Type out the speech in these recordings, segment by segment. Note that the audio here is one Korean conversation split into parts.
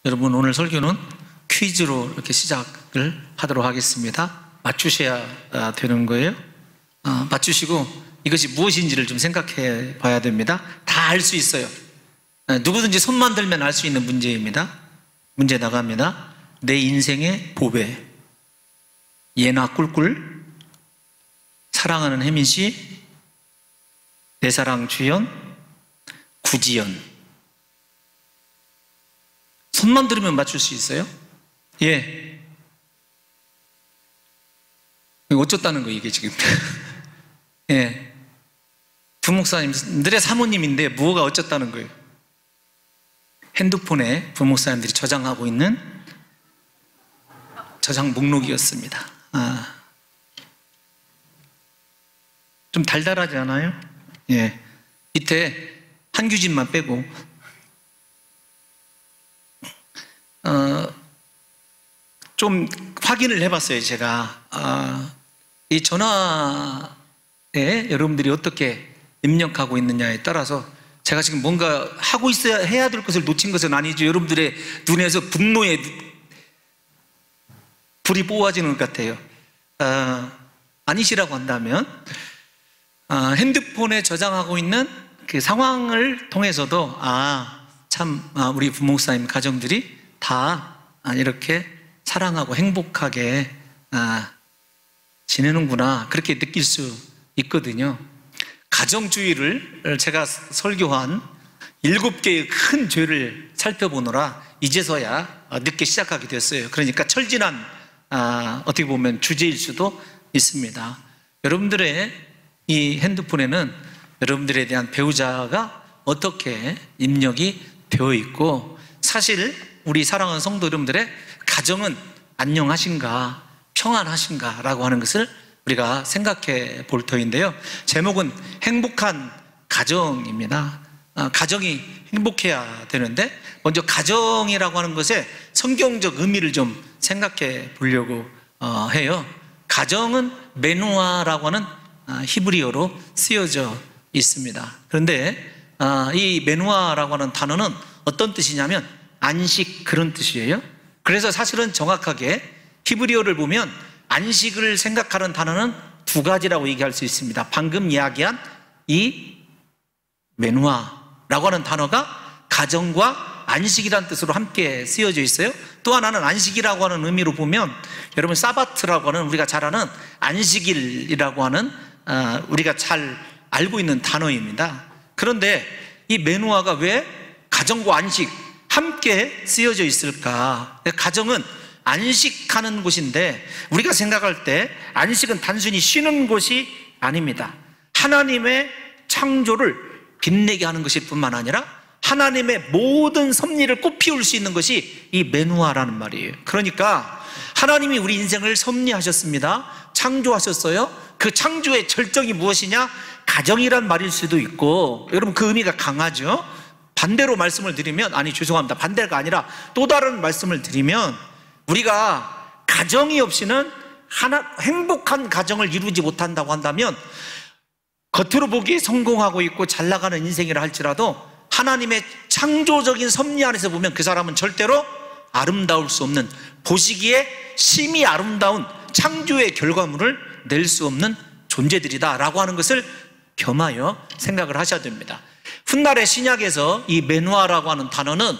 여러분, 오늘 설교는 퀴즈로 이렇게 시작을 하도록 하겠습니다. 맞추셔야 되는 거예요. 맞추시고 이것이 무엇인지를 좀 생각해 봐야 됩니다. 다 알 수 있어요. 누구든지 손만 들면 알 수 있는 문제입니다. 문제 나갑니다. 내 인생의 보배. 예나 꿀꿀, 사랑하는 혜민 씨, 내 사랑 주연, 구지연. 손만 들으면 맞출 수 있어요? 예. 어쩌다는 거예요, 이게 지금. 예. 부목사님들의 사모님인데 뭐가 어쩌다는 거예요? 핸드폰에 부목사님들이 저장하고 있는 저장 목록이었습니다. 좀 달달하지 않아요? 예. 밑에 한규진만 빼고 좀 확인을 해봤어요. 제가 이 전화에 여러분들이 어떻게 입력하고 있느냐에 따라서 제가 지금 뭔가 하고 있어야 해야 될 것을 놓친 것은 아니죠. 여러분들의 눈에서 분노의 불이 뽑아지는 것 같아요. 아니시라고 한다면 핸드폰에 저장하고 있는 그 상황을 통해서도 참 우리 부목사님 가정들이 다 이렇게 사랑하고 행복하게 지내는구나, 그렇게 느낄 수 있거든요. 가정주의를 제가 설교한 7개의 큰 죄를 살펴보느라 이제서야 늦게 시작하게 됐어요. 그러니까 철진한 어떻게 보면 주제일 수도 있습니다. 여러분들의 이 핸드폰에는 여러분들에 대한 배우자가 어떻게 입력이 되어 있고, 사실 우리 사랑하는 성도 여러분들의 가정은 안녕하신가, 평안하신가 라고 하는 것을 우리가 생각해 볼 터인데요. 제목은 행복한 가정입니다. 가정이 행복해야 되는데 먼저 가정이라고 하는 것의 성경적 의미를 좀 생각해 보려고 해요. 가정은 메누아라고 하는 히브리어로 쓰여져 있습니다. 그런데 이 메누아라고 하는 단어는 어떤 뜻이냐면 안식, 그런 뜻이에요. 그래서 사실은 정확하게 히브리어를 보면 안식을 생각하는 단어는 2가지라고 얘기할 수 있습니다. 방금 이야기한 이 메누아라고 하는 단어가 가정과 안식이라는 뜻으로 함께 쓰여져 있어요. 또 하나는 안식이라고 하는 의미로 보면 여러분 사바트라고 하는 우리가 잘 아는 안식일이라고 하는 우리가 잘 알고 있는 단어입니다. 그런데 이 메누아가 왜 가정과 안식 함께 쓰여져 있을까? 가정은 안식하는 곳인데 우리가 생각할 때 안식은 단순히 쉬는 곳이 아닙니다. 하나님의 창조를 빛내게 하는 것일 뿐만 아니라 하나님의 모든 섭리를 꽃피울 수 있는 것이 이 메누아라는 말이에요. 그러니까 하나님이 우리 인생을 섭리하셨습니다. 창조하셨어요. 그 창조의 절정이 무엇이냐? 가정이란 말일 수도 있고, 여러분 그 의미가 강하죠. 반대로 말씀을 드리면, 죄송합니다, 반대가 아니라 또 다른 말씀을 드리면, 우리가 가정이 없이는 행복한 가정을 이루지 못한다고 한다면 겉으로 보기에 성공하고 있고 잘 나가는 인생이라 할지라도 하나님의 창조적인 섭리 안에서 보면 그 사람은 절대로 아름다울 수 없는, 보시기에 심히 아름다운 창조의 결과물을 낼 수 없는 존재들이다 라고 하는 것을 겸하여 생각을 하셔야 됩니다. 훗날의 신약에서 이 메누아라고 하는 단어는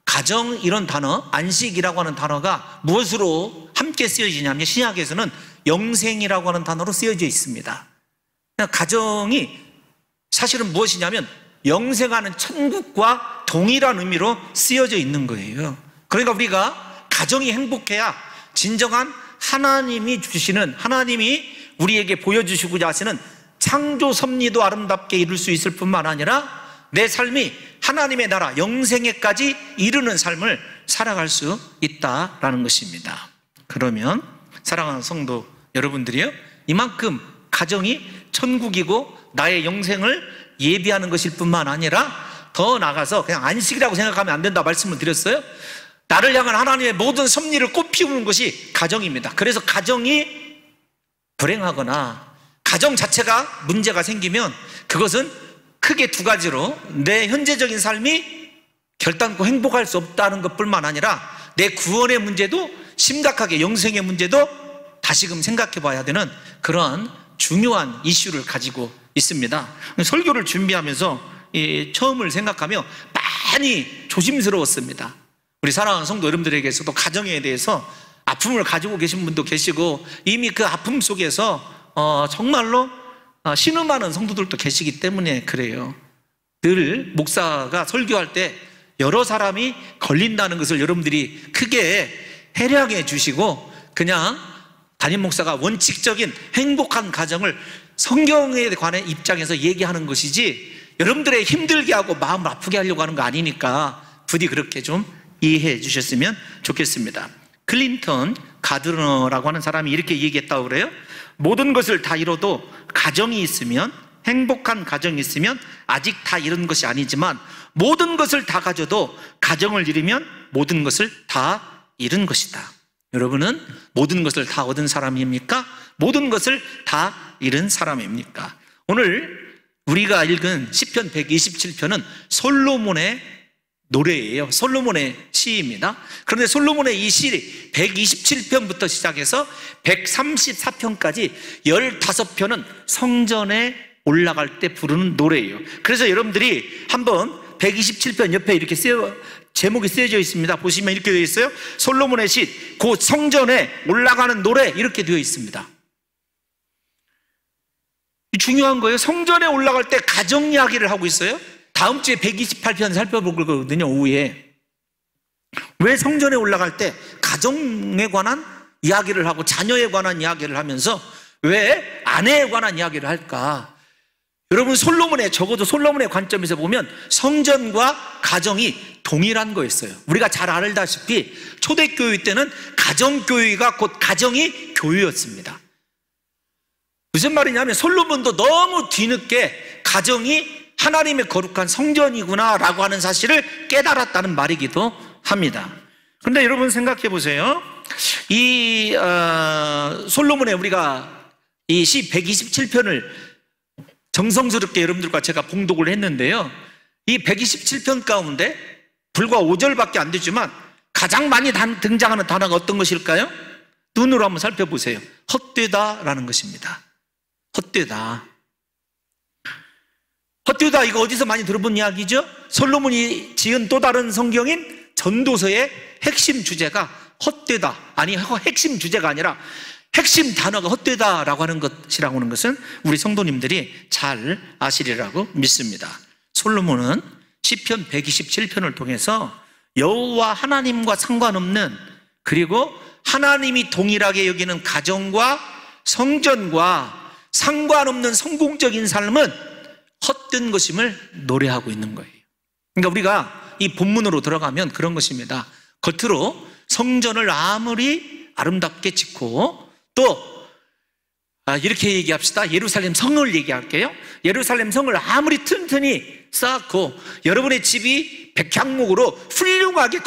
가정, 이런 단어, 안식이라고 하는 단어가 무엇으로 함께 쓰여지냐면 신약에서는 영생이라고 하는 단어로 쓰여져 있습니다. 가정이 사실은 무엇이냐면 영생하는 천국과 동일한 의미로 쓰여져 있는 거예요. 그러니까 우리가 가정이 행복해야 진정한 하나님이 주시는, 하나님이 우리에게 보여주시고자 하시는 창조 섭리도 아름답게 이룰 수 있을 뿐만 아니라 내 삶이 하나님의 나라 영생에까지 이르는 삶을 살아갈 수 있다라는 것입니다. 그러면 사랑하는 성도 여러분들이요, 이만큼 가정이 천국이고 나의 영생을 예비하는 것일 뿐만 아니라 더 나아가서 그냥 안식이라고 생각하면 안 된다 말씀을 드렸어요. 나를 향한 하나님의 모든 섭리를 꽃피우는 것이 가정입니다. 그래서 가정이 불행하거나 가정 자체가 문제가 생기면 그것은 크게 2가지로 내 현재적인 삶이 결단코 행복할 수 없다는 것뿐만 아니라 내 구원의 문제도 심각하게 영생의 문제도 다시금 생각해 봐야 되는 그런 중요한 이슈를 가지고 있습니다. 설교를 준비하면서 처음을 생각하며 많이 조심스러웠습니다. 우리 사랑하는 성도 여러분들에게서도 가정에 대해서 아픔을 가지고 계신 분도 계시고 이미 그 아픔 속에서 정말로 신음하는 성도들도 계시기 때문에 그래요. 늘 목사가 설교할 때 여러 사람이 걸린다는 것을 여러분들이 크게 해량해 주시고 그냥 담임 목사가 원칙적인 행복한 가정을 성경에 관한 입장에서 얘기하는 것이지 여러분들의 힘들게 하고 마음을 아프게 하려고 하는 거 아니니까 부디 그렇게 좀 이해해 주셨으면 좋겠습니다. 클린턴 가드너라고 하는 사람이 이렇게 얘기했다고 그래요. 모든 것을 다 이뤄도 가정이 있으면, 행복한 가정이 있으면 아직 다 이룬 것이 아니지만 모든 것을 다 가져도 가정을 잃으면 모든 것을 다 잃은 것이다. 여러분은 모든 것을 다 얻은 사람입니까? 모든 것을 다 잃은 사람입니까? 오늘 우리가 읽은 시편 127편은 솔로몬의 노래예요. 솔로몬의 시입니다. 그런데 솔로몬의 이 시 127편부터 시작해서 134편까지 15편은 성전에 올라갈 때 부르는 노래예요. 그래서 여러분들이 한번 127편 옆에 이렇게 제목이 쓰여져 있습니다. 보시면 이렇게 되어 있어요. 솔로몬의 시, 곧 성전에 올라가는 노래 이렇게 되어 있습니다. 중요한 거예요. 성전에 올라갈 때 가정 이야기를 하고 있어요. 다음 주에 128편 살펴볼 거거든요. 오후에. 왜 성전에 올라갈 때 가정에 관한 이야기를 하고 자녀에 관한 이야기를 하면서 왜 아내에 관한 이야기를 할까? 여러분 적어도 솔로몬의 관점에서 보면 성전과 가정이 동일한 거였어요. 우리가 잘 알다시피 초대교회 때는 가정교회가 곧 가정이 교회였습니다. 무슨 말이냐면 솔로몬도 너무 뒤늦게 가정이 하나님의 거룩한 성전이구나 라고 하는 사실을 깨달았다는 말이기도 합니다. 그런데 여러분 생각해 보세요. 이 솔로몬의 우리가 이 시 127편을 정성스럽게 여러분들과 제가 봉독을 했는데요. 이 127편 가운데 불과 5절밖에 안 되지만 가장 많이 등장하는 단어가 어떤 것일까요? 눈으로 한번 살펴보세요. 헛되다라는 것입니다. 헛되다. 헛되다, 이거 어디서 많이 들어본 이야기죠? 솔로몬이 지은 또 다른 성경인 전도서의 핵심 주제가 헛되다, 아니 핵심 주제가 아니라 핵심 단어가 헛되다라고 하는 것이라고 하는 것은 우리 성도님들이 잘 아시리라고 믿습니다. 솔로몬은 시편 127편을 통해서 여호와 하나님과 상관없는, 그리고 하나님이 동일하게 여기는 가정과 성전과 상관없는 성공적인 삶은 헛된 것임을 노래하고 있는 거예요. 그러니까 우리가 이 본문으로 들어가면 그런 것입니다. 겉으로 성전을 아무리 아름답게 짓고 또 이렇게 얘기합시다. 예루살렘 성을 얘기할게요. 예루살렘 성을 아무리 튼튼히 쌓고 여러분의 집이 백향목으로 훌륭하게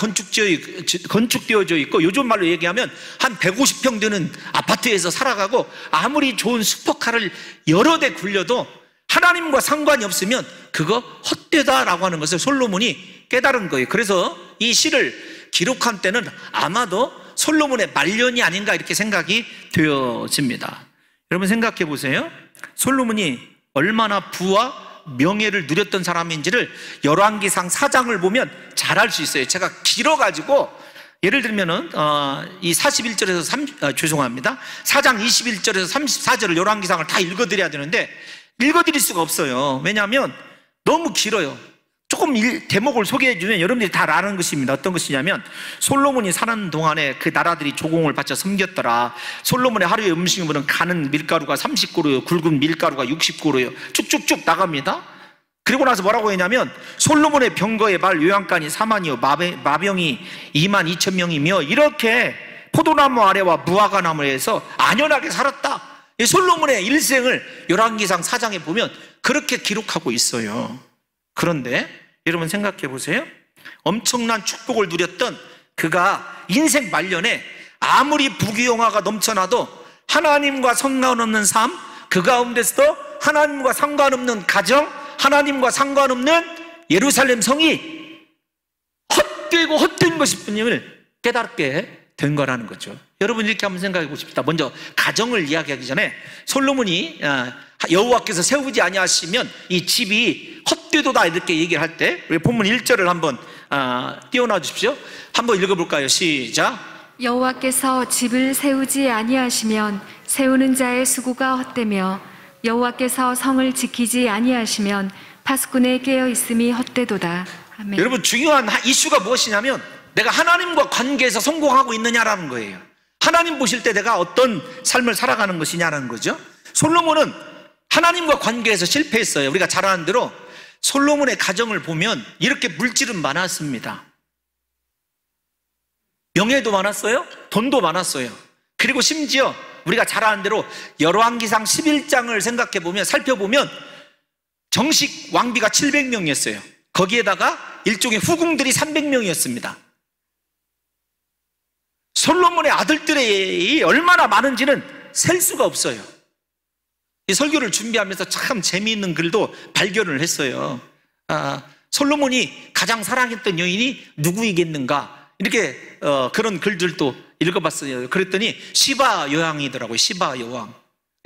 건축되어져 있고 요즘 말로 얘기하면 한 150평 되는 아파트에서 살아가고 아무리 좋은 슈퍼카를 여러 대 굴려도 하나님과 상관이 없으면 그거 헛되다라고 하는 것을 솔로몬이 깨달은 거예요. 그래서 이 시를 기록한 때는 아마도 솔로몬의 말년이 아닌가 이렇게 생각이 되어집니다. 여러분 생각해 보세요. 솔로몬이 얼마나 부와 명예를 누렸던 사람인지를 열왕기상 4장을 보면 잘 알 수 있어요. 제가 길어가지고 예를 들면은 이 41절에서 죄송합니다. 4장 21절에서 34절을 열왕기상을 다 읽어드려야 되는데 읽어드릴 수가 없어요. 왜냐하면 너무 길어요. 조금 대목을 소개해 주면 여러분들이 다 아는 것입니다. 어떤 것이냐면 솔로몬이 사는 동안에 그 나라들이 조공을 바쳐 섬겼더라. 솔로몬의 하루의 음식물은 가는 밀가루가 30고루요, 굵은 밀가루가 60고루요, 쭉쭉쭉 나갑니다. 그리고 나서 뭐라고 했냐면 솔로몬의 병거의 말 요양간이 4만이요 마병이 2만 2천 명이며 이렇게 포도나무 아래와 무화과 나무에서 안연하게 살았다. 이 솔로몬의 일생을 열왕기상 4장에 보면 그렇게 기록하고 있어요. 그런데 여러분 생각해 보세요. 엄청난 축복을 누렸던 그가 인생 말년에 아무리 부귀영화가 넘쳐나도 하나님과 상관없는 삶, 그 가운데서도 하나님과 상관없는 가정, 하나님과 상관없는 예루살렘 성이 헛되고 헛된 것임을 깨닫게 된 거라는 거죠. 여러분 이렇게 한번 생각해 보십시다. 먼저 가정을 이야기하기 전에 솔로몬이 여호와께서 세우지 아니하시면 이 집이 헛되도다 이렇게 얘기를 할 때 우리 본문 1절을 한번 띄워놔 주십시오. 한번 읽어볼까요? 시작. 여호와께서 집을 세우지 아니하시면 세우는 자의 수고가 헛되며 여호와께서 성을 지키지 아니하시면 파수꾼의 깨어 있음이 헛되도다. 아멘. 여러분 중요한 이슈가 무엇이냐면 내가 하나님과 관계에서 성공하고 있느냐라는 거예요. 하나님 보실 때 내가 어떤 삶을 살아가는 것이냐라는 거죠. 솔로몬은 하나님과 관계에서 실패했어요. 우리가 잘 아는 대로 솔로몬의 가정을 보면 이렇게 물질은 많았습니다. 명예도 많았어요. 돈도 많았어요. 그리고 심지어 우리가 잘 아는 대로 열왕기상 11장을 생각해 보면 살펴보면 정식 왕비가 700명이었어요. 거기에다가 일종의 후궁들이 300명이었습니다. 솔로몬의 아들들이 얼마나 많은지는 셀 수가 없어요. 이 설교를 준비하면서 참 재미있는 글도 발견을 했어요. 솔로몬이 가장 사랑했던 여인이 누구이겠는가 이렇게 그런 글들도 읽어봤어요. 그랬더니 시바 여왕이더라고요. 시바 여왕.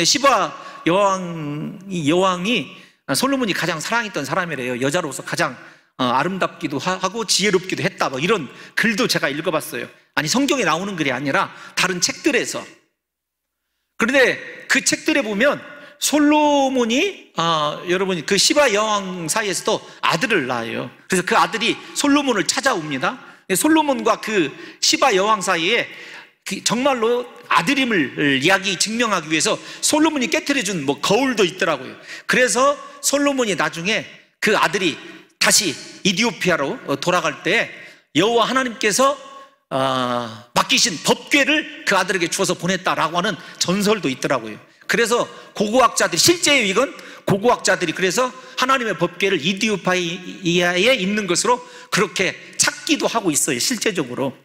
시바 여왕이 솔로몬이 가장 사랑했던 사람이래요. 여자로서 가장 아름답기도 하고 지혜롭기도 했다, 뭐 이런 글도 제가 읽어봤어요. 아니 성경에 나오는 글이 아니라 다른 책들에서. 그런데 그 책들에 보면 솔로몬이 여러분이 그 시바 여왕 사이에서도 아들을 낳아요. 그래서 그 아들이 솔로몬을 찾아옵니다. 솔로몬과 그 시바 여왕 사이에 정말로 아들임을 이야기 증명하기 위해서 솔로몬이 깨트려준 뭐 거울도 있더라고요. 그래서 솔로몬이 나중에 그 아들이 다시 이디오피아로 돌아갈 때 여호와 하나님께서 맡기신 법궤를 그 아들에게 주어서 보냈다라고 하는 전설도 있더라고요. 그래서 고고학자들이, 실제예요 이건, 고고학자들이 그래서 하나님의 법궤를 이디오피아에 있는 것으로 그렇게 찾기도 하고 있어요. 실제적으로.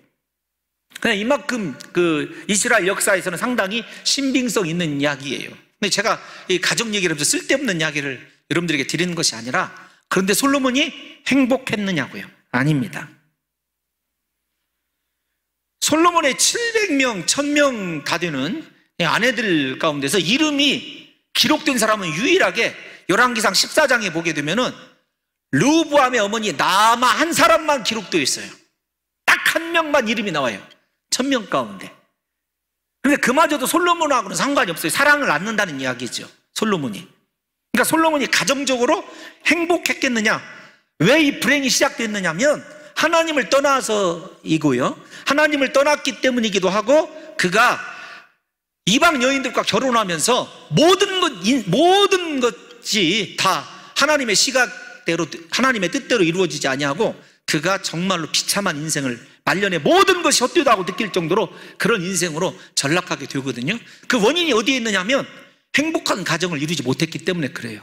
그냥 이만큼 그 이스라엘 역사에서는 상당히 신빙성 있는 이야기예요. 근데 제가 이 가정 얘기를 하면서 쓸데없는 이야기를 여러분들에게 드리는 것이 아니라, 그런데 솔로몬이 행복했느냐고요? 아닙니다. 솔로몬의 700명, 1000명 다 되는 아내들 가운데서 이름이 기록된 사람은 유일하게 열왕기상 14장에 보게 되면은 르호보암의 어머니 나아마 한 사람만 기록되어 있어요. 딱 한 명만 이름이 나와요. 1000명 가운데. 그런데 그마저도 솔로몬하고는 상관이 없어요. 사랑을 낳는다는 이야기죠, 솔로몬이. 그러니까 솔로몬이 가정적으로 행복했겠느냐? 왜 이 불행이 시작됐느냐면 하나님을 떠나서이고요, 하나님을 떠났기 때문이기도 하고, 그가 이방 여인들과 결혼하면서 모든 것이 다 하나님의 시각대로, 하나님의 뜻대로 이루어지지 아니하고, 그가 정말로 비참한 인생을, 말년에 모든 것이 헛되다고 느낄 정도로 그런 인생으로 전락하게 되거든요. 그 원인이 어디에 있느냐면 행복한 가정을 이루지 못했기 때문에 그래요.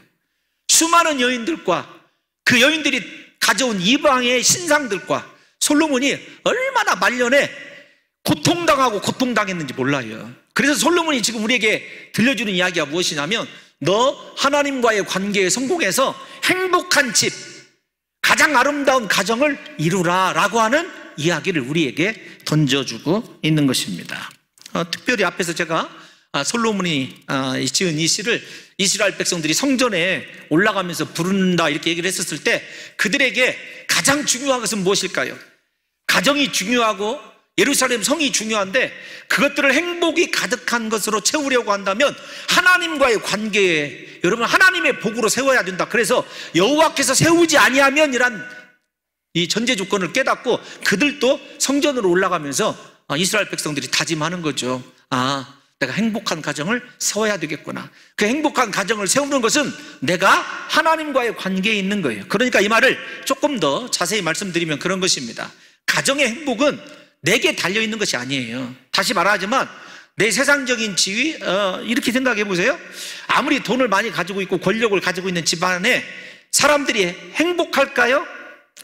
수많은 여인들과 그 여인들이 가져온 이방의 신상들과 솔로몬이 얼마나 말년에 고통당했는지 몰라요. 그래서 솔로몬이 지금 우리에게 들려주는 이야기가 무엇이냐면, 너 하나님과의 관계에 성공해서 행복한 집, 가장 아름다운 가정을 이루라 라고 하는 이야기를 우리에게 던져주고 있는 것입니다. 특별히 앞에서 제가 솔로몬이 지은 이 시를 이스라엘 백성들이 성전에 올라가면서 부른다 이렇게 얘기를 했었을 때, 그들에게 가장 중요한 것은 무엇일까요? 가정이 중요하고 예루살렘 성이 중요한데, 그것들을 행복이 가득한 것으로 채우려고 한다면 하나님과의 관계에, 여러분, 하나님의 복으로 세워야 된다. 그래서 여호와께서 세우지 아니하면 이란 이 전제 조건을 깨닫고 그들도 성전으로 올라가면서 이스라엘 백성들이 다짐하는 거죠. 내가 행복한 가정을 세워야 되겠구나. 그 행복한 가정을 세우는 것은 내가 하나님과의 관계에 있는 거예요. 그러니까 이 말을 조금 더 자세히 말씀드리면 그런 것입니다. 가정의 행복은 내게 달려있는 것이 아니에요. 다시 말하지만 내 세상적인 지위, 이렇게 생각해 보세요. 아무리 돈을 많이 가지고 있고 권력을 가지고 있는 집안에 사람들이 행복할까요?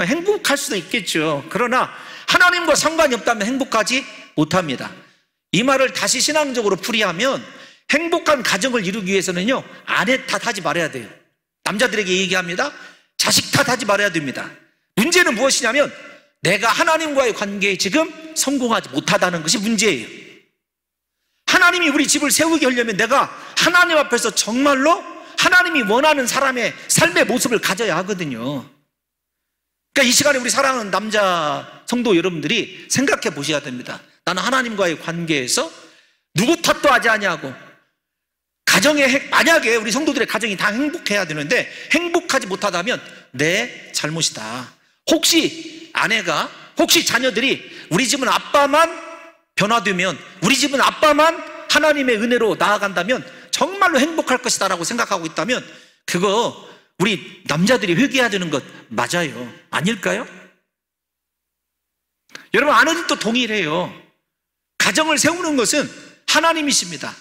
행복할 수도 있겠죠. 그러나 하나님과 상관이 없다면 행복하지 못합니다. 이 말을 다시 신앙적으로 풀이하면 행복한 가정을 이루기 위해서는요, 아내 탓하지 말아야 돼요. 남자들에게 얘기합니다. 자식 탓하지 말아야 됩니다. 문제는 무엇이냐면 내가 하나님과의 관계에 지금 성공하지 못하다는 것이 문제예요. 하나님이 우리 집을 세우게 하려면 내가 하나님 앞에서 정말로 하나님이 원하는 사람의 삶의 모습을 가져야 하거든요. 그러니까 이 시간에 우리 사랑하는 남자 성도 여러분들이 생각해 보셔야 됩니다. 나는 하나님과의 관계에서 누구 탓도 하지 아니하고, 만약에 우리 성도들의 가정이 다 행복해야 되는데 행복하지 못하다면 내 잘못이다. 혹시 아내가, 혹시 자녀들이 우리 집은 아빠만 변화되면, 우리 집은 아빠만 하나님의 은혜로 나아간다면 정말로 행복할 것이다 라고 생각하고 있다면 그거 우리 남자들이 회개해야 되는 것 맞아요. 아닐까요? 여러분, 아내들도 동일해요. 가정을 세우는 것은 하나님이십니다.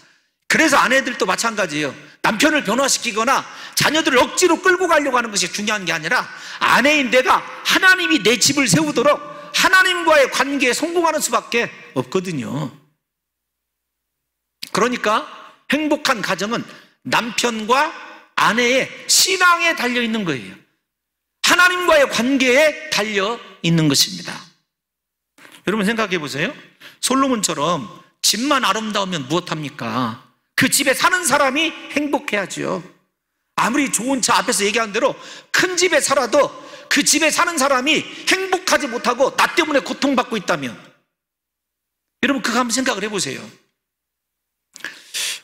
그래서 아내들도 마찬가지예요. 남편을 변화시키거나 자녀들을 억지로 끌고 가려고 하는 것이 중요한 게 아니라 아내인 내가 하나님이 내 집을 세우도록 하나님과의 관계에 성공하는 수밖에 없거든요. 그러니까 행복한 가정은 남편과 아내의 신앙에 달려있는 거예요. 하나님과의 관계에 달려있는 것입니다. 여러분 생각해 보세요. 솔로몬처럼 집만 아름다우면 무엇합니까? 그 집에 사는 사람이 행복해야죠. 아무리 좋은 차 앞에서 얘기한 대로 큰 집에 살아도 그 집에 사는 사람이 행복하지 못하고 나 때문에 고통받고 있다면, 여러분 그거 한번 생각을 해보세요.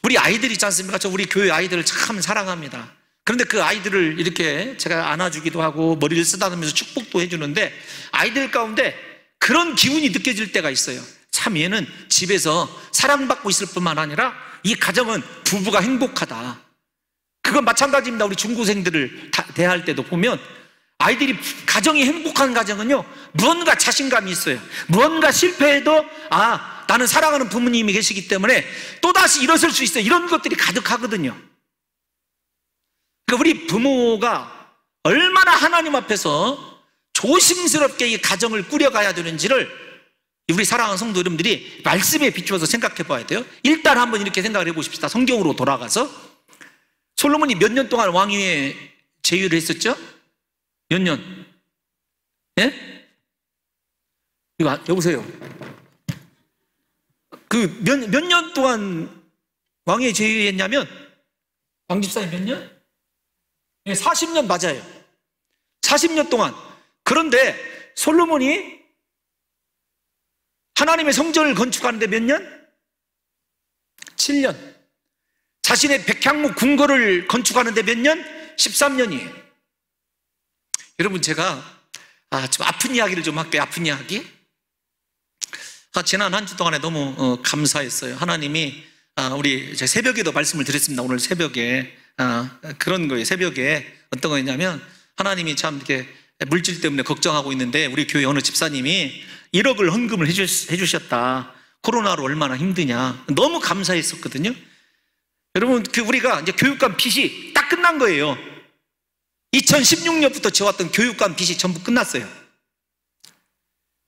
우리 아이들 있지 않습니까? 저 우리 교회 아이들을 참 사랑합니다. 그런데 그 아이들을 이렇게 제가 안아주기도 하고 머리를 쓰다듬으면서 축복도 해주는데 아이들 가운데 그런 기운이 느껴질 때가 있어요. 참 얘는 집에서 사랑받고 있을 뿐만 아니라 이 가정은 부부가 행복하다. 그건 마찬가지입니다. 우리 중고생들을 대할 때도 보면 아이들이, 가정이 행복한 가정은요 무언가 자신감이 있어요. 무언가 실패해도 나는 사랑하는 부모님이 계시기 때문에 또다시 일어설 수 있어요. 이런 것들이 가득하거든요. 그러니까 우리 부모가 얼마나 하나님 앞에서 조심스럽게 이 가정을 꾸려가야 되는지를 우리 사랑하는 성도 여러분들이 말씀에 비추어서 생각해 봐야 돼요. 일단 한번 이렇게 생각을 해보십시다. 성경으로 돌아가서 솔로몬이 몇 년 동안 왕위에 제위를 했었죠? 몇 년? 예? 이거 여보세요. 그 몇 년 동안 왕위에 제위했냐면, 왕집사님 몇 년? 예, 40년 맞아요. 40년 동안. 그런데 솔로몬이 하나님의 성전을 건축하는데 몇 년? 7년. 자신의 백향목 궁궐을 건축하는데 몇 년? 13년이에요. 여러분 제가 좀 아픈 이야기를 좀 할게요. 아픈 이야기. 지난 한 주 동안에 너무 감사했어요. 하나님이 우리 새벽에도 말씀을 드렸습니다. 오늘 새벽에 그런 거예요. 새벽에 어떤 거였냐면 하나님이 참 이렇게 물질 때문에 걱정하고 있는데 우리 교회 어느 집사님이 1억을 헌금을 해주셨다. 코로나로 얼마나 힘드냐. 너무 감사했었거든요. 여러분 우리가 이제 교육감 빚이 딱 끝난 거예요. 2016년부터 지어왔던 교육감 빚이 전부 끝났어요.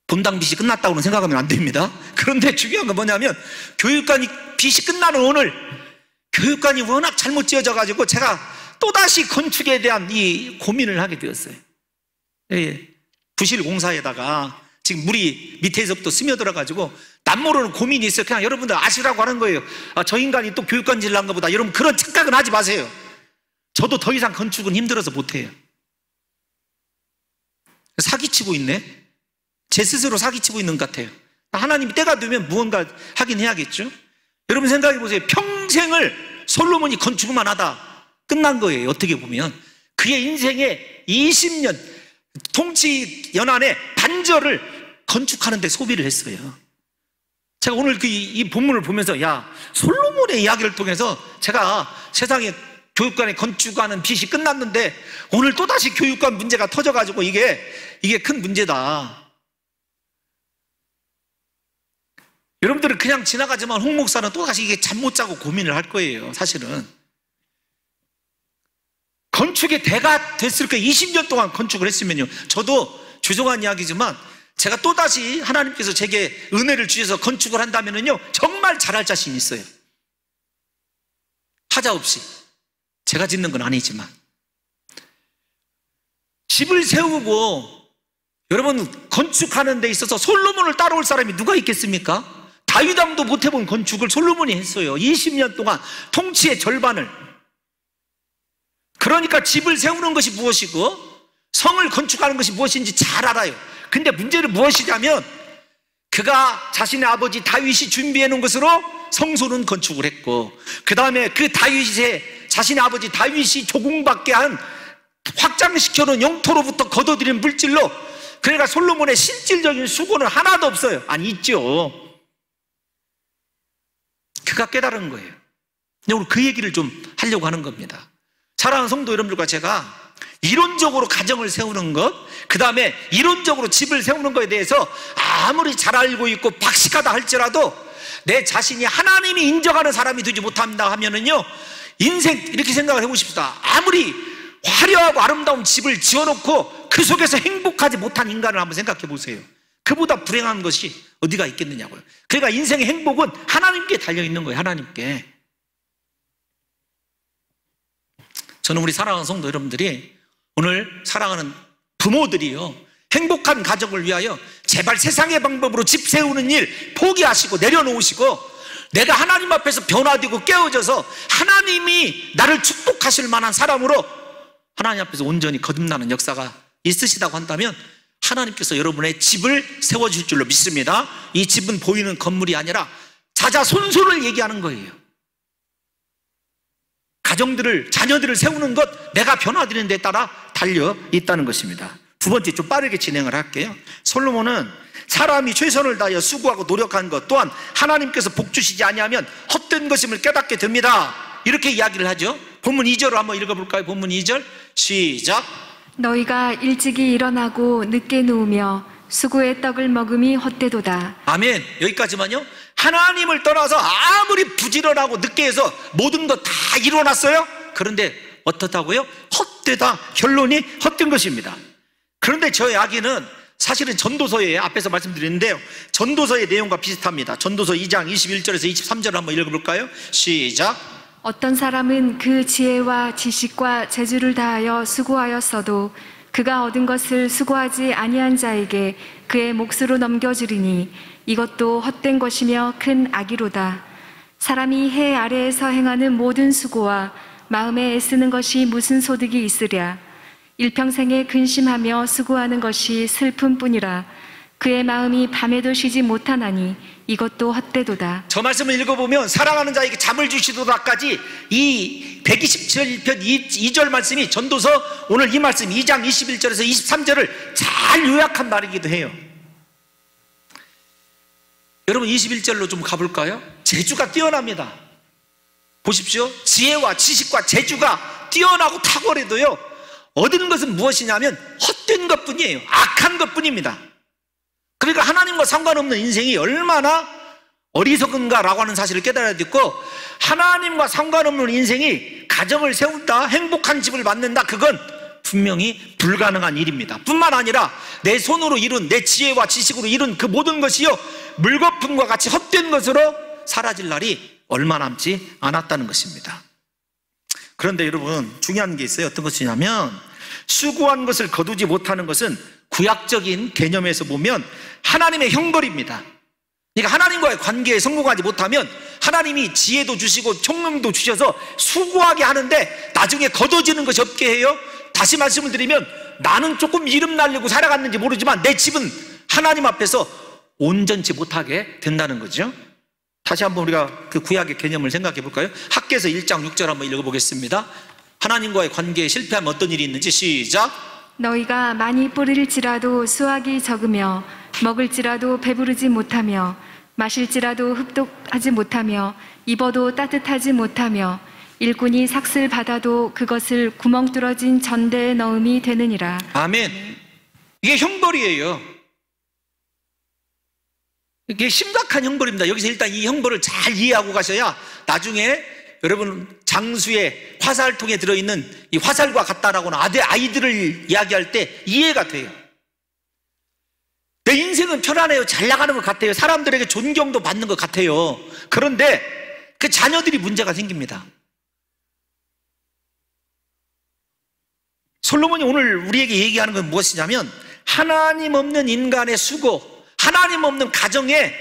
본당 빚이 끝났다고는 생각하면 안 됩니다. 그런데 중요한 건 뭐냐면 교육관이 빚이 끝나는 오늘 교육관이 워낙 잘못 지어져 가지고 제가 또다시 건축에 대한 이 고민을 하게 되었어요. 부실 공사에다가 지금 물이 밑에서부터 스며들어 가지고 남모르는 고민이 있어요. 그냥 여러분들 아시라고 하는 거예요. 저 인간이 또 교육관 질난가 보다. 여러분 그런 착각은 하지 마세요. 저도 더 이상 건축은 힘들어서 못해요. 사기치고 있네. 제 스스로 사기치고 있는 것 같아요. 하나님이 때가 되면 무언가 하긴 해야겠죠. 여러분 생각해 보세요. 평생을 솔로몬이 건축만 하다 끝난 거예요. 어떻게 보면 그의 인생의 20년 통치 연한의 반절을 건축하는 데 소비를 했어요. 제가 오늘 이 본문을 보면서 솔로몬의 이야기를 통해서 제가 세상에 교육관에 건축하는 빚이 끝났는데 오늘 또다시 교육관 문제가 터져가지고 이게 큰 문제다. 여러분들은 그냥 지나가지만 홍 목사는 또다시 이게 잠 못 자고 고민을 할 거예요. 사실은 건축의 대가 됐을 거예요. 20년 동안 건축을 했으면요. 저도 죄송한 이야기지만 제가 또다시 하나님께서 제게 은혜를 주셔서 건축을 한다면요 정말 잘할 자신이 있어요. 하자 없이. 제가 짓는 건 아니지만 집을 세우고 여러분, 건축하는 데 있어서 솔로몬을 따라올 사람이 누가 있겠습니까? 다윗 왕도 못 해본 건축을 솔로몬이 했어요. 20년 동안 통치의 절반을. 그러니까 집을 세우는 것이 무엇이고 성을 건축하는 것이 무엇인지 잘 알아요. 근데 문제는 무엇이냐면 그가 자신의 아버지 다윗이 준비해 놓은 것으로 성소는 건축을 했고, 그 다음에 그 다윗의 자신의 아버지 다윗이 조공받게 한 확장시켜 놓은 영토로부터 걷어들인 물질로, 그러니까 솔로몬의 실질적인 수고는 하나도 없어요. 아니, 있죠. 그가 깨달은 거예요. 오늘 그 얘기를 좀 하려고 하는 겁니다. 사랑하는 성도 여러분들과 제가 이론적으로 가정을 세우는 것, 그 다음에 이론적으로 집을 세우는 것에 대해서 아무리 잘 알고 있고 박식하다 할지라도 내 자신이 하나님이 인정하는 사람이 되지 못한다 하면은요, 인생 이렇게 생각을 해보십시다. 아무리 화려하고 아름다운 집을 지어놓고 그 속에서 행복하지 못한 인간을 한번 생각해 보세요. 그보다 불행한 것이 어디가 있겠느냐고요. 그러니까 인생의 행복은 하나님께 달려있는 거예요. 하나님께. 저는 우리 사랑하는 성도 여러분들이, 오늘 사랑하는 부모들이요, 행복한 가정을 위하여 제발 세상의 방법으로 집 세우는 일 포기하시고 내려놓으시고, 내가 하나님 앞에서 변화되고 깨어져서 하나님이 나를 축복하실 만한 사람으로 하나님 앞에서 온전히 거듭나는 역사가 있으시다고 한다면 하나님께서 여러분의 집을 세워주실 줄로 믿습니다. 이 집은 보이는 건물이 아니라 자자손손을 얘기하는 거예요. 가정들을, 자녀들을 세우는 것, 내가 변화되는 데 따라 달려 있다는 것입니다. 두 번째, 좀 빠르게 진행을 할게요. 솔로몬은 사람이 최선을 다하여 수고하고 노력한 것 또한 하나님께서 복 주시지 아니하면 헛된 것임을 깨닫게 됩니다. 이렇게 이야기를 하죠. 본문 2절을 한번 읽어볼까요? 본문 2절 시작. 너희가 일찍이 일어나고 늦게 누우며 수고의 떡을 먹음이 헛되도다. 아멘. 여기까지만요. 하나님을 떠나서 아무리 부지런하고 늦게 해서 모든 것 다 이뤄놨어요. 그런데 어떻다고요? 헛되다. 결론이 헛된 것입니다. 그런데 저 이야기는 사실은 전도서에 앞에서 말씀드렸는데요, 전도서의 내용과 비슷합니다. 전도서 2장 21절에서 23절을 한번 읽어볼까요? 시작. 어떤 사람은 그 지혜와 지식과 재주를 다하여 수고하였어도 그가 얻은 것을 수고하지 아니한 자에게 그의 몫으로 넘겨주리니 이것도 헛된 것이며 큰 악이로다. 사람이 해 아래에서 행하는 모든 수고와 마음에 애쓰는 것이 무슨 소득이 있으랴. 일평생에 근심하며 수고하는 것이 슬픔뿐이라. 그의 마음이 밤에도 쉬지 못하나니 이것도 헛되도다. 저 말씀을 읽어보면 사랑하는 자에게 잠을 주시도다까지 이 127편 2절 말씀이 전도서 오늘 이 말씀 2장 21절에서 23절을 잘 요약한 말이기도 해요. 여러분 21절로 좀 가볼까요? 재주가 뛰어납니다. 보십시오. 지혜와 지식과 재주가 뛰어나고 탁월해도요, 얻은 것은 무엇이냐면 헛된 것뿐이에요. 악한 것뿐입니다. 그러니까 하나님과 상관없는 인생이 얼마나 어리석은가라고 하는 사실을 깨달아야 되고, 하나님과 상관없는 인생이 가정을 세운다, 행복한 집을 만든다, 그건 분명히 불가능한 일입니다. 뿐만 아니라 내 손으로 이룬, 내 지혜와 지식으로 이룬 그 모든 것이요, 물거품과 같이 헛된 것으로 사라질 날이 얼마 남지 않았다는 것입니다. 그런데 여러분, 중요한 게 있어요. 어떤 것이냐면, 수고한 것을 거두지 못하는 것은 구약적인 개념에서 보면 하나님의 형벌입니다. 그러니까 하나님과의 관계에 성공하지 못하면 하나님이 지혜도 주시고 총명도 주셔서 수고하게 하는데 나중에 거둬지는 것이 없게 해요. 다시 말씀을 드리면, 나는 조금 이름 날리고 살아갔는지 모르지만 내 집은 하나님 앞에서 온전치 못하게 된다는 거죠. 다시 한번 우리가 그 구약의 개념을 생각해 볼까요? 학개서 1장 6절 한번 읽어보겠습니다. 하나님과의 관계에 실패하면 어떤 일이 있는지 시작. 너희가 많이 뿌릴지라도 수확이 적으며 먹을지라도 배부르지 못하며 마실지라도 흡독하지 못하며 입어도 따뜻하지 못하며 일꾼이 삭슬 받아도 그것을 구멍 뚫어진 전대에 넣음이 되느니라. 아멘. 이게 형벌이에요. 이게 심각한 형벌입니다. 여기서 일단 이 형벌을 잘 이해하고 가셔야 나중에 여러분 장수의 화살통에 들어있는 이 화살과 같다라고는 아이들을 이야기할 때 이해가 돼요. 내 인생은 편안해요. 잘 나가는 것 같아요. 사람들에게 존경도 받는 것 같아요. 그런데 그 자녀들이 문제가 생깁니다. 솔로몬이 오늘 우리에게 얘기하는 건 무엇이냐면, 하나님 없는 인간의 수고, 하나님 없는 가정의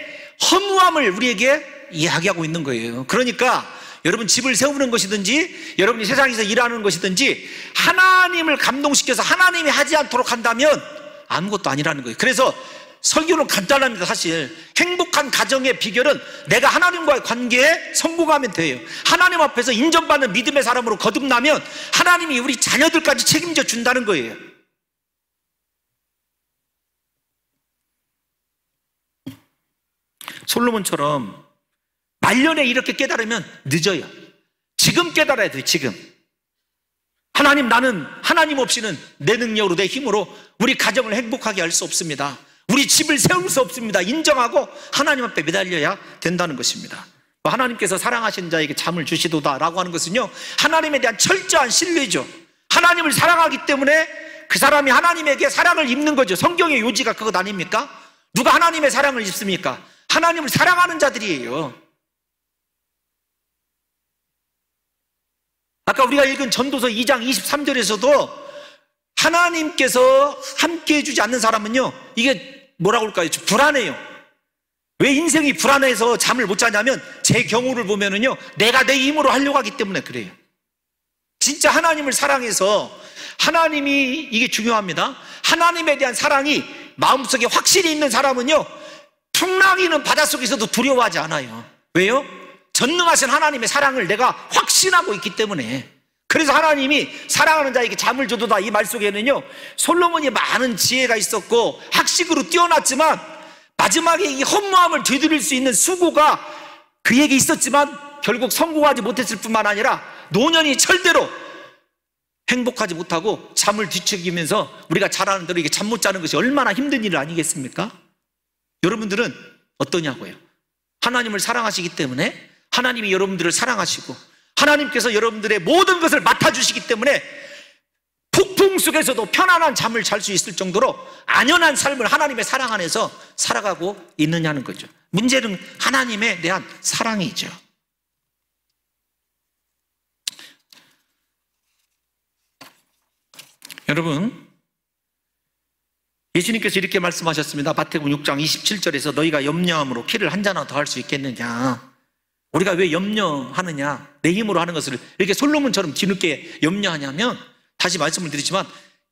허무함을 우리에게 이야기하고 있는 거예요. 그러니까 여러분 집을 세우는 것이든지 여러분이 세상에서 일하는 것이든지 하나님을 감동시켜서 하나님이 하지 않도록 한다면 아무것도 아니라는 거예요. 그래서 설교는 간단합니다. 사실 행복한 가정의 비결은 내가 하나님과의 관계에 성공하면 돼요. 하나님 앞에서 인정받는 믿음의 사람으로 거듭나면 하나님이 우리 자녀들까지 책임져 준다는 거예요. 솔로몬처럼 말년에 이렇게 깨달으면 늦어요. 지금 깨달아야 돼요. 지금 하나님, 나는 하나님 없이는 내 능력으로 내 힘으로 우리 가정을 행복하게 할 수 없습니다. 우리 집을 세울 수 없습니다. 인정하고 하나님 앞에 매달려야 된다는 것입니다. 하나님께서 사랑하신 자에게 잠을 주시도다 라고 하는 것은요, 하나님에 대한 철저한 신뢰죠. 하나님을 사랑하기 때문에 그 사람이 하나님에게 사랑을 입는 거죠. 성경의 요지가 그것 아닙니까? 누가 하나님의 사랑을 입습니까? 하나님을 사랑하는 자들이에요. 아까 우리가 읽은 전도서 2장 23절에서도 하나님께서 함께 해주지 않는 사람은요, 이게 뭐라고 할까요? 불안해요. 왜 인생이 불안해서 잠을 못 자냐면 제 경우를 보면은요, 내가 내 힘으로 하려고 하기 때문에 그래요. 진짜 하나님을 사랑해서, 하나님이, 이게 중요합니다. 하나님에 대한 사랑이 마음속에 확실히 있는 사람은요, 풍랑이는 바닷속에서도 두려워하지 않아요. 왜요? 전능하신 하나님의 사랑을 내가 확신하고 있기 때문에. 그래서 하나님이 사랑하는 자에게 잠을 줘도다, 이 말 속에는요, 솔로몬이 많은 지혜가 있었고 학식으로 뛰어났지만 마지막에 이 허무함을 되돌릴 수 있는 수고가 그에게 있었지만 결국 성공하지 못했을 뿐만 아니라 노년이 철대로 행복하지 못하고 잠을 뒤척이면서, 우리가 잘 아는 대로 이게 잠 못 자는 것이 얼마나 힘든 일 아니겠습니까? 여러분들은 어떠냐고요? 하나님을 사랑하시기 때문에 하나님이 여러분들을 사랑하시고 하나님께서 여러분들의 모든 것을 맡아주시기 때문에 폭풍 속에서도 편안한 잠을 잘 수 있을 정도로 안연한 삶을 하나님의 사랑 안에서 살아가고 있느냐는 거죠. 문제는 하나님에 대한 사랑이죠. 여러분, 예수님께서 이렇게 말씀하셨습니다. 마태복음 6장 27절에서 너희가 염려함으로 키를 한 잔이나 더 할 수 있겠느냐. 우리가 왜 염려하느냐, 내 힘으로 하는 것을 이렇게 솔로몬처럼 뒤늦게 염려하냐면, 다시 말씀을 드리지만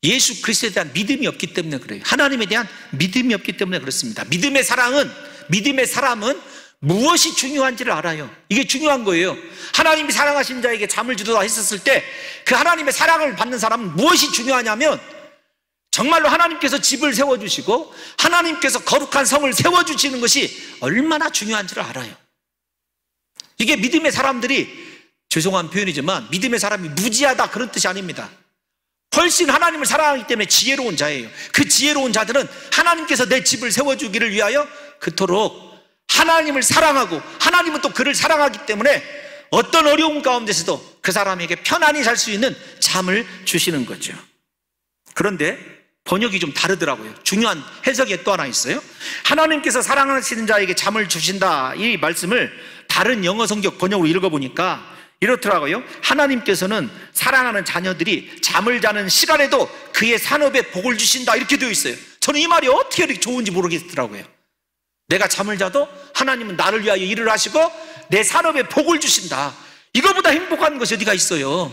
예수 그리스도에 대한 믿음이 없기 때문에 그래요. 하나님에 대한 믿음이 없기 때문에 그렇습니다. 믿음의 사람은 무엇이 중요한지를 알아요. 이게 중요한 거예요. 하나님이 사랑하신 자에게 잠을 주도다 했었을 때 그 하나님의 사랑을 받는 사람은 무엇이 중요하냐면, 정말로 하나님께서 집을 세워주시고 하나님께서 거룩한 성을 세워주시는 것이 얼마나 중요한지를 알아요. 이게 믿음의 사람들이, 죄송한 표현이지만 믿음의 사람이 무지하다 그런 뜻이 아닙니다. 훨씬 하나님을 사랑하기 때문에 지혜로운 자예요. 그 지혜로운 자들은 하나님께서 내 집을 세워주기를 위하여 그토록 하나님을 사랑하고, 하나님은 또 그를 사랑하기 때문에 어떤 어려움 가운데서도 그 사람에게 편안히 잘 수 있는 잠을 주시는 거죠. 그런데 번역이 좀 다르더라고요. 중요한 해석이 또 하나 있어요. 하나님께서 사랑하시는 자에게 잠을 주신다, 이 말씀을 다른 영어 성경 번역으로 읽어보니까 이렇더라고요. 하나님께서는 사랑하는 자녀들이 잠을 자는 시간에도 그의 산업에 복을 주신다, 이렇게 되어 있어요. 저는 이 말이 어떻게 이렇게 좋은지 모르겠더라고요. 내가 잠을 자도 하나님은 나를 위하여 일을 하시고 내 산업에 복을 주신다. 이거보다 행복한 것이 어디가 있어요?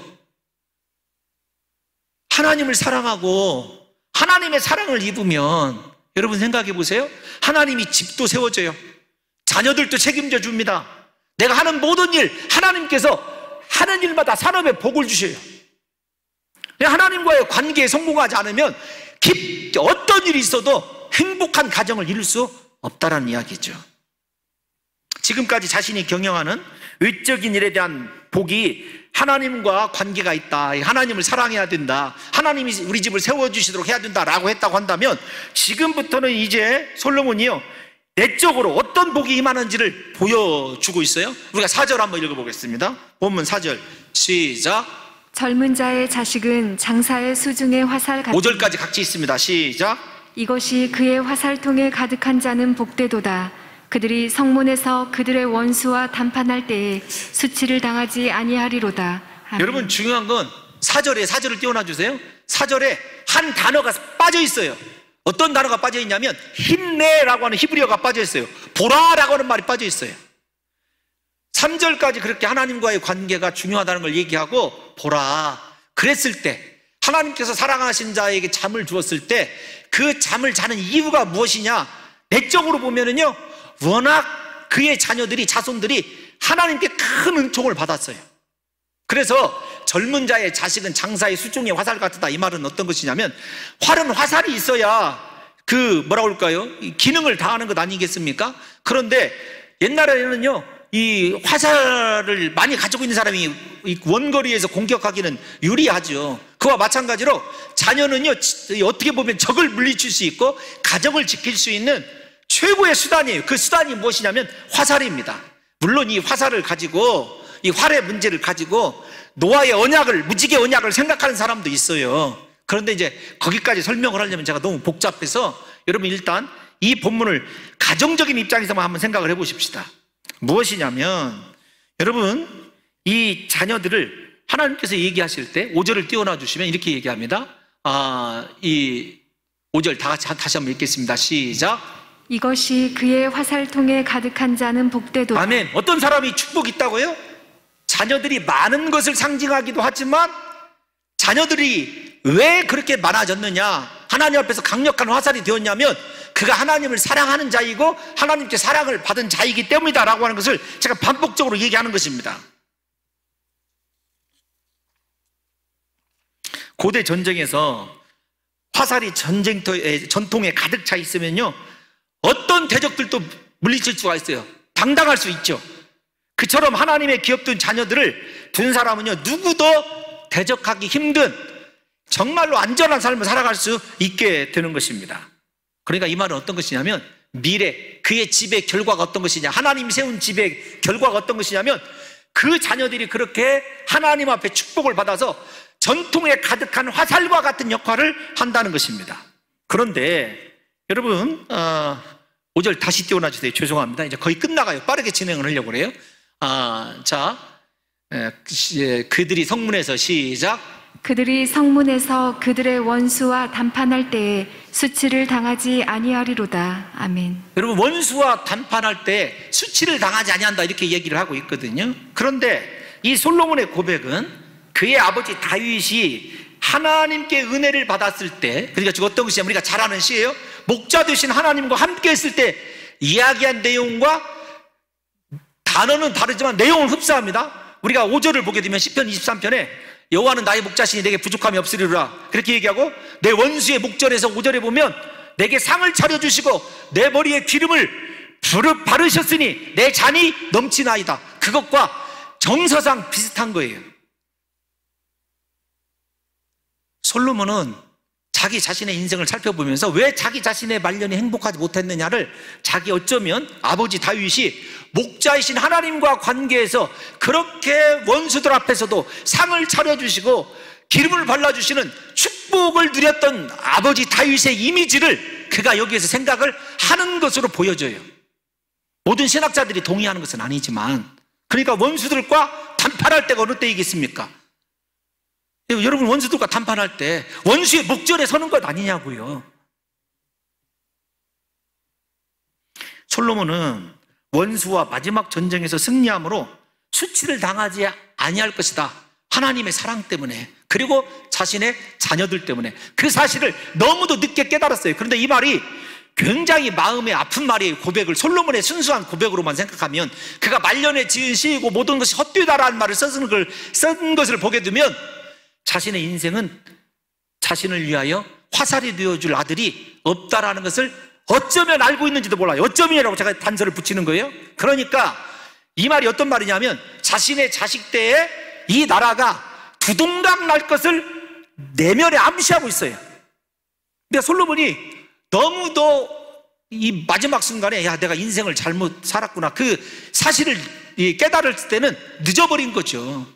하나님을 사랑하고 하나님의 사랑을 입으면, 여러분 생각해 보세요. 하나님이 집도 세워줘요. 자녀들도 책임져 줍니다. 내가 하는 모든 일, 하나님께서 하는 일마다 산업에 복을 주셔요. 하나님과의 관계에 성공하지 않으면 깊게 어떤 일이 있어도 행복한 가정을 이룰 수 없다라는 이야기죠. 지금까지 자신이 경영하는 외적인 일에 대한 복이 하나님과 관계가 있다, 하나님을 사랑해야 된다, 하나님이 우리 집을 세워주시도록 해야 된다라고 했다고 한다면, 지금부터는 이제 솔로몬이요, 내적으로 어떤 복이 임하는지를 보여주고 있어요. 우리가 4절 한번 읽어보겠습니다. 본문 4절 시작. 젊은 자의 자식은 장사의 수중의 화살 같으니 5절까지 같이 있습니다. 시작. 이것이 그의 화살통에 가득한 자는 복되도다. 그들이 성문에서 그들의 원수와 담판할 때에 수치를 당하지 아니하리로다. 아멘. 여러분 중요한 건 4절을 띄워놔 주세요. 4절에 한 단어가 빠져 있어요. 어떤 단어가 빠져 있냐면 힘내라고 하는 히브리어가 빠져 있어요. 보라라고 하는 말이 빠져 있어요. 3절까지 그렇게 하나님과의 관계가 중요하다는 걸 얘기하고 보라. 그랬을 때 하나님께서 사랑하신 자에게 잠을 주었을 때 그 잠을 자는 이유가 무엇이냐? 내적으로 보면은요, 워낙 그의 자녀들이, 자손들이 하나님께 큰 은총을 받았어요. 그래서 젊은 자의 자식은 장사의 수중의 화살 같다. 이 말은 어떤 것이냐면, 활은 화살이 있어야 그 뭐라고 할까요? 기능을 다하는 것 아니겠습니까? 그런데 옛날에는요, 이 화살을 많이 가지고 있는 사람이 원거리에서 공격하기는 유리하죠. 그와 마찬가지로 자녀는요, 어떻게 보면 적을 물리칠 수 있고 가정을 지킬 수 있는 최고의 수단이에요. 그 수단이 무엇이냐면 화살입니다. 물론 이 화살을 가지고, 이 활의 문제를 가지고 노아의 언약을, 무지개 언약을 생각하는 사람도 있어요. 그런데 이제 거기까지 설명을 하려면 제가 너무 복잡해서 여러분 일단 이 본문을 가정적인 입장에서만 한번 생각을 해보십시다. 무엇이냐면, 여러분 이 자녀들을 하나님께서 얘기하실 때 5절을 띄워놔 주시면 이렇게 얘기합니다. 이 5절 다 같이 다시 한번 읽겠습니다. 시작. 이것이 그의 화살통에 가득한 자는 복되도다. 아멘. 어떤 사람이 축복이 있다고요? 자녀들이 많은 것을 상징하기도 하지만 자녀들이 왜 그렇게 많아졌느냐? 하나님 앞에서 강력한 화살이 되었냐면 그가 하나님을 사랑하는 자이고 하나님께 사랑을 받은 자이기 때문이다라고 하는 것을 제가 반복적으로 얘기하는 것입니다. 고대 전쟁에서 화살이 전통에 가득 차 있으면요, 어떤 대적들도 물리칠 수가 있어요. 당당할 수 있죠. 그처럼 하나님의 귀엽던 자녀들을 둔 사람은요, 누구도 대적하기 힘든 정말로 안전한 삶을 살아갈 수 있게 되는 것입니다. 그러니까 이 말은 어떤 것이냐면, 미래 그의 집의 결과가 어떤 것이냐, 하나님이 세운 집의 결과가 어떤 것이냐면 그 자녀들이 그렇게 하나님 앞에 축복을 받아서 전통에 가득한 화살과 같은 역할을 한다는 것입니다. 그런데 여러분 5절 다시 띄워놔 주세요. 죄송합니다. 이제 거의 끝나가요. 빠르게 진행을 하려고 그래요. 그들이 성문에서 시작. 그들이 성문에서 그들의 원수와 담판할 때에 수치를 당하지 아니하리로다. 아멘. 여러분, 원수와 담판할 때 수치를 당하지 아니한다 이렇게 얘기를 하고 있거든요. 그런데 이 솔로몬의 고백은 그의 아버지 다윗이 하나님께 은혜를 받았을 때, 그러니까 지금 어떤 것이냐면 우리가 잘 아는 시예요. 목자 되신 하나님과 함께 했을 때 이야기한 내용과 단어는 다르지만 내용은 흡사합니다. 우리가 5절을 보게 되면 시편 23편에 여호와는 나의 목자시니 내게 부족함이 없으리라 그렇게 얘기하고, 내 원수의 목전에서 5절에 보면 내게 상을 차려주시고 내 머리에 기름을 바르셨으니 내 잔이 넘치나이다. 그것과 정서상 비슷한 거예요. 솔로몬은 자기 자신의 인생을 살펴보면서 왜 자기 자신의 말년이 행복하지 못했느냐를, 자기 어쩌면 아버지 다윗이 목자이신 하나님과 관계에서 그렇게 원수들 앞에서도 상을 차려주시고 기름을 발라주시는 축복을 누렸던 아버지 다윗의 이미지를 그가 여기에서 생각을 하는 것으로 보여져요. 모든 신학자들이 동의하는 것은 아니지만, 그러니까 원수들과 담판할 때가 어느 때이겠습니까? 여러분, 원수들과 담판할 때 원수의 목전에 서는 것 아니냐고요. 솔로몬은 원수와 마지막 전쟁에서 승리함으로 수치를 당하지 아니할 것이다. 하나님의 사랑 때문에, 그리고 자신의 자녀들 때문에. 그 사실을 너무도 늦게 깨달았어요. 그런데 이 말이 굉장히 마음에 아픈 말이에요. 고백을, 솔로몬의 순수한 고백으로만 생각하면, 그가 말년에 지은 시이고 모든 것이 헛되다라는 말을 쓴 것을 보게 되면 자신의 인생은 자신을 위하여 화살이 되어줄 아들이 없다라는 것을 어쩌면 알고 있는지도 몰라요. 어쩌면이라고 제가 단서를 붙이는 거예요. 그러니까 이 말이 어떤 말이냐면, 자신의 자식 때에 이 나라가 두동강 날 것을 내면에 암시하고 있어요. 근데 솔로몬이 너무도 이 마지막 순간에, 야, 내가 인생을 잘못 살았구나, 그 사실을 깨달을 때는 늦어버린 거죠.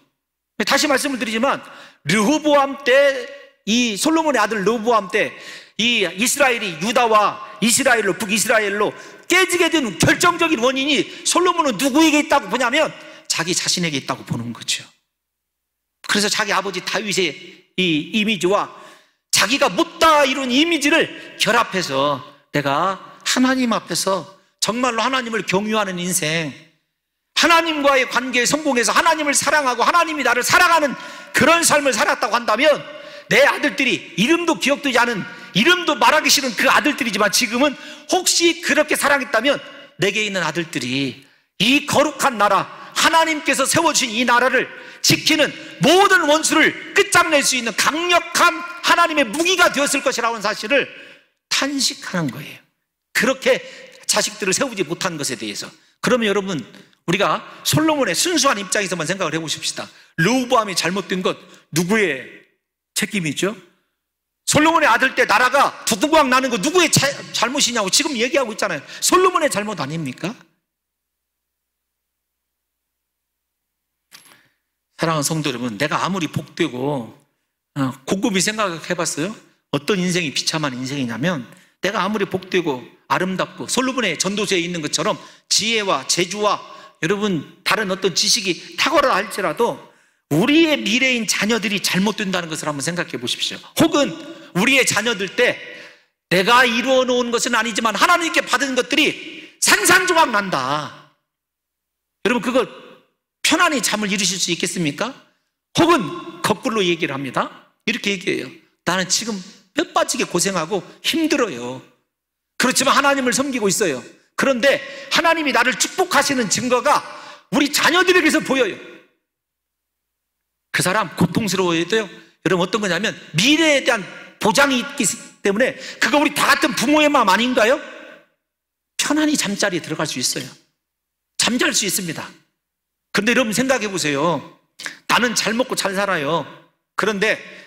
다시 말씀을 드리지만, 르호보암 때, 이 솔로몬의 아들 르호보암 때 이 이스라엘이 유다와 이스라엘로, 북이스라엘로 깨지게 된 결정적인 원인이 솔로몬은 누구에게 있다고 보냐면 자기 자신에게 있다고 보는 거죠. 그래서 자기 아버지 다윗의 이 이미지와 자기가 못다 이룬 이미지를 결합해서 내가 하나님 앞에서 정말로 하나님을 경유하는 인생, 하나님과의 관계에 성공해서 하나님을 사랑하고 하나님이 나를 사랑하는 그런 삶을 살았다고 한다면 내 아들들이 이름도 기억되지 않은, 이름도 말하기 싫은 그 아들들이지만 지금은 혹시 그렇게 사랑했다면 내게 있는 아들들이 이 거룩한 나라, 하나님께서 세워주신 이 나라를 지키는 모든 원수를 끝장낼 수 있는 강력한 하나님의 무기가 되었을 것이라는 사실을 탄식하는 거예요. 그렇게 자식들을 세우지 못한 것에 대해서. 그러면 여러분, 우리가 솔로몬의 순수한 입장에서만 생각을 해보십시다. 르호보암이 잘못된 것 누구의 책임이죠? 솔로몬의 아들 때 나라가 두두광 나는 거 누구의 잘못이냐고 지금 얘기하고 있잖아요. 솔로몬의 잘못 아닙니까? 사랑하는 성도 여러분, 내가 아무리 복되고 곰곰이 생각해봤어요? 어떤 인생이 비참한 인생이냐면, 내가 아무리 복되고 아름답고 솔로몬의 전도서에 있는 것처럼 지혜와 재주와 여러분 다른 어떤 지식이 탁월하다 할지라도 우리의 미래인 자녀들이 잘못된다는 것을 한번 생각해 보십시오. 혹은 우리의 자녀들 때 내가 이루어 놓은 것은 아니지만 하나님께 받은 것들이 산산조각 난다. 여러분, 그거 편안히 잠을 이루실 수 있겠습니까? 혹은 거꾸로 얘기를 합니다. 이렇게 얘기해요. 나는 지금 뼈 빠지게 고생하고 힘들어요. 그렇지만 하나님을 섬기고 있어요. 그런데 하나님이 나를 축복하시는 증거가 우리 자녀들에게서 보여요. 그 사람 고통스러워해도요, 여러분 어떤 거냐면 미래에 대한 보장이 있기 때문에 그거 우리 다 같은 부모의 마음 아닌가요? 편안히 잠자리에 들어갈 수 있어요. 잠잘 수 있습니다. 그런데 여러분 생각해 보세요. 나는 잘 먹고 잘 살아요. 그런데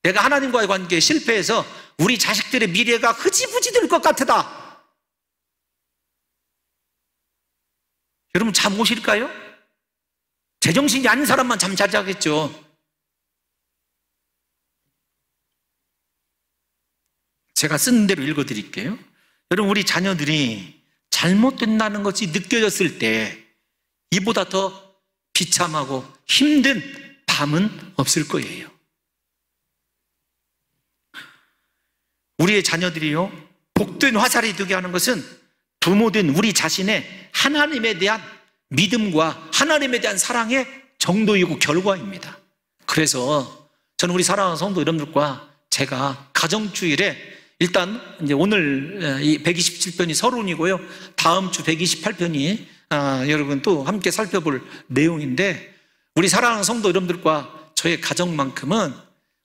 내가 하나님과의 관계에 실패해서 우리 자식들의 미래가 흐지부지 될 것 같다. 여러분 잠 오실까요? 제정신이 아닌 사람만 잠 잘 자겠죠. 제가 쓴 대로 읽어드릴게요. 여러분, 우리 자녀들이 잘못된다는 것이 느껴졌을 때 이보다 더 비참하고 힘든 밤은 없을 거예요. 우리의 자녀들이요, 복된 화살이 되게 하는 것은 부모된 우리 자신의 하나님에 대한 믿음과 하나님에 대한 사랑의 정도이고 결과입니다. 그래서 저는 우리 사랑하는 성도 여러분들과 제가 가정주일에 일단 이제 오늘 이 127편이 서론이고요. 다음 주 128편이 여러분 또 함께 살펴볼 내용인데, 우리 사랑하는 성도 여러분들과 저의 가정만큼은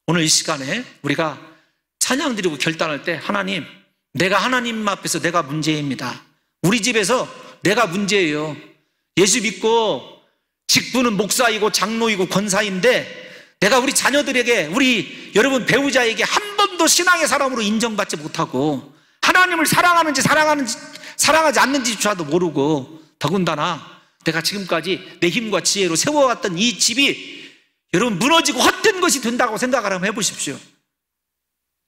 오늘 이 시간에 우리가 찬양 드리고 결단할 때, 하나님, 내가 하나님 앞에서 내가 문제입니다. 우리 집에서 내가 문제예요. 예수 믿고 직분은 목사이고 장로이고 권사인데 내가 우리 자녀들에게, 우리 여러분 배우자에게 한 번도 신앙의 사람으로 인정받지 못하고 하나님을 사랑하는지 사랑하지 않는지조차도 모르고, 더군다나 내가 지금까지 내 힘과 지혜로 세워왔던 이 집이 여러분 무너지고 헛된 것이 된다고 생각을 한번 해보십시오.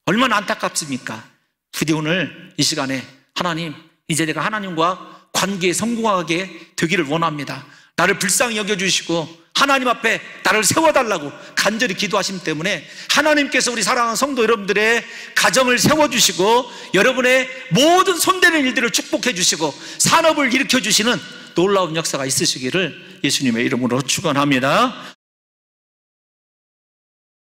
얼마나 안타깝습니까? 부디 오늘 이 시간에 하나님, 이제 내가 하나님과 관계에 성공하게 되기를 원합니다. 나를 불쌍히 여겨주시고 하나님 앞에 나를 세워달라고 간절히 기도하심 때문에 하나님께서 우리 사랑하는 성도 여러분들의 가정을 세워주시고 여러분의 모든 손대는 일들을 축복해 주시고 산업을 일으켜 주시는 놀라운 역사가 있으시기를 예수님의 이름으로 축원합니다.